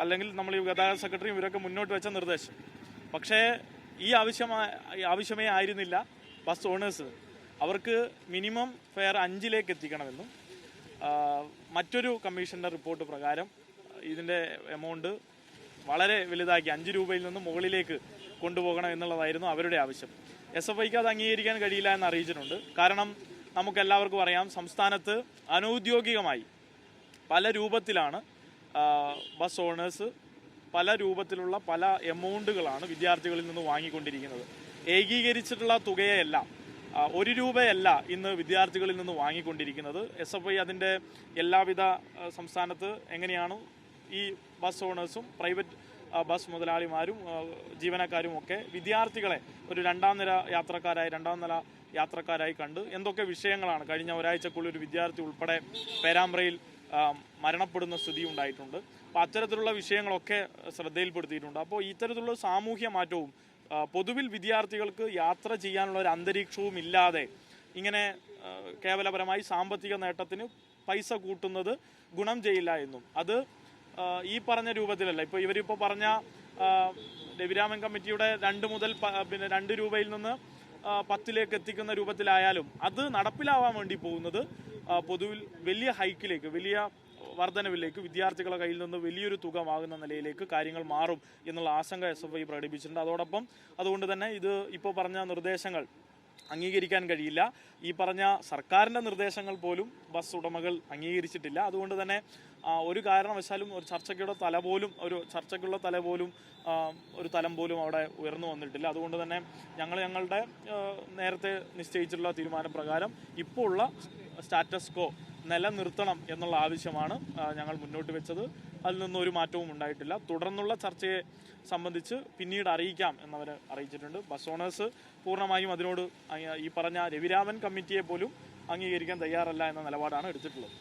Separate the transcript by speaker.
Speaker 1: അല്ലെങ്കിൽ നമ്മൾ ഈ ഗതാഗത സെക്രട്ടറിയും ഇവരൊക്കെ മുന്നോട്ട് വെച്ച നിർദ്ദേശം. പക്ഷേ ഈ ആവശ്യമേ ആയിരുന്നില്ല ബസ് ഓണേഴ്സ്. അവർക്ക് മിനിമം ഫെയർ 5 എത്തിക്കണമെന്നും മറ്റൊരു കമ്മീഷൻ്റെ റിപ്പോർട്ട് പ്രകാരം ഇതിൻ്റെ എമൗണ്ട് വളരെ വലുതാക്കി 5 രൂപയിൽ നിന്നും മുകളിലേക്ക് കൊണ്ടുപോകണം എന്നുള്ളതായിരുന്നു അവരുടെ ആവശ്യം. SFIക്ക് അത് അംഗീകരിക്കാൻ കഴിയില്ല എന്ന് അറിയിച്ചിട്ടുണ്ട്. കാരണം നമുക്കെല്ലാവർക്കും അറിയാം, സംസ്ഥാനത്ത് അനൗദ്യോഗികമായി പല രൂപത്തിലാണ് ബസ് ഓണേഴ്സ് പല രൂപത്തിലുള്ള പല എമൗണ്ടുകളാണ് വിദ്യാർത്ഥികളിൽ നിന്ന് വാങ്ങിക്കൊണ്ടിരിക്കുന്നത്. ഏകീകരിച്ചിട്ടുള്ള തുകയല്ല, 1 രൂപയല്ല ഇന്ന് വിദ്യാർത്ഥികളിൽ നിന്ന് വാങ്ങിക്കൊണ്ടിരിക്കുന്നത്. SFI അതിൻ്റെ എല്ലാവിധ സംസ്ഥാനത്ത് എങ്ങനെയാണ് ഈ ബസ് ഓണേഴ്സും പ്രൈവറ്റ് ബസ് മുതലാളിമാരും ജീവനക്കാരും ഒക്കെ വിദ്യാർത്ഥികളെ ഒരു രണ്ടാം നില യാത്രക്കാരായി കണ്ട് എന്തൊക്കെ വിഷയങ്ങളാണ് കഴിഞ്ഞ ഒരാഴ്ചക്കുള്ളിൽ ഒരു വിദ്യാർത്ഥി ഉൾപ്പെടെ പേരാമ്പ്രയിൽ മരണപ്പെടുന്ന സ്ഥിതി ഉണ്ടായിട്ടുണ്ട്. അപ്പോൾ അത്തരത്തിലുള്ള വിഷയങ്ങളൊക്കെ ശ്രദ്ധയിൽപ്പെടുത്തിയിട്ടുണ്ട്. അപ്പോൾ ഇത്തരത്തിലുള്ള സാമൂഹ്യ മാറ്റവും പൊതുവിൽ വിദ്യാർത്ഥികൾക്ക് യാത്ര ചെയ്യാനുള്ള ഒരു അന്തരീക്ഷവും ഇല്ലാതെ ഇങ്ങനെ കേവലപരമായി സാമ്പത്തിക നേട്ടത്തിന് പൈസ കൂട്ടുന്നത് ഗുണം ചെയ്യില്ല എന്നും, അത് ഈ പറഞ്ഞ രൂപത്തിലല്ല. ഇപ്പോൾ ഇവരിപ്പോൾ പറഞ്ഞ രവിരാമൻ കമ്മിറ്റിയുടെ 2 മുതൽ 2 രൂപയിൽ നിന്ന് 10 എത്തിക്കുന്ന രൂപത്തിലായാലും അത് നടപ്പിലാവാൻ വേണ്ടി പോകുന്നത് പൊതുവിൽ വലിയ ഹൈക്കിലേക്ക്, വലിയ വർധനവിലേക്ക്, വിദ്യാർത്ഥികളുടെ കയ്യിൽ നിന്ന് വലിയൊരു തുക വാങ്ങുന്ന നിലയിലേക്ക് കാര്യങ്ങൾ മാറും എന്നുള്ള ആശങ്ക SFI പ്രകടിപ്പിച്ചിട്ടുണ്ട്. അതുകൊണ്ട് തന്നെ ഇത് ഇപ്പോൾ പറഞ്ഞ നിർദ്ദേശങ്ങൾ അംഗീകരിക്കാൻ കഴിയില്ല. ഈ പറഞ്ഞ സർക്കാരിൻ്റെ നിർദ്ദേശങ്ങൾ പോലും ബസ് ഉടമകൾ അംഗീകരിച്ചിട്ടില്ല. അതുകൊണ്ട് തന്നെ ഒരു കാരണവശാലും ഒരു ചർച്ചയ്ക്കുള്ള തലം പോലും അവിടെ ഉയർന്നു വന്നിട്ടില്ല. അതുകൊണ്ട് തന്നെ ഞങ്ങളുടെ നേരത്തെ നിശ്ചയിച്ചിട്ടുള്ള തീരുമാനപ്രകാരം ഇപ്പോൾ ഉള്ള സ്റ്റാറ്റസ് കോ നിലനിർത്തണം എന്നുള്ള ആവശ്യമാണ് ഞങ്ങൾ മുന്നോട്ട് വെച്ചത്. അതിൽ നിന്നും ഒരു മാറ്റവും ഉണ്ടായിട്ടില്ല. തുടർന്നുള്ള ചർച്ചയെ സംബന്ധിച്ച് പിന്നീട് അറിയിക്കാം എന്നവർ അറിയിച്ചിട്ടുണ്ട്. ബസ് ഓണേഴ്സ് പൂർണ്ണമായും അതിനോട് ഈ പറഞ്ഞ രവിരാമൻ കമ്മിറ്റിയെ പോലും അംഗീകരിക്കാൻ തയ്യാറല്ല എന്ന നിലപാടാണ് എടുത്തിട്ടുള്ളത്.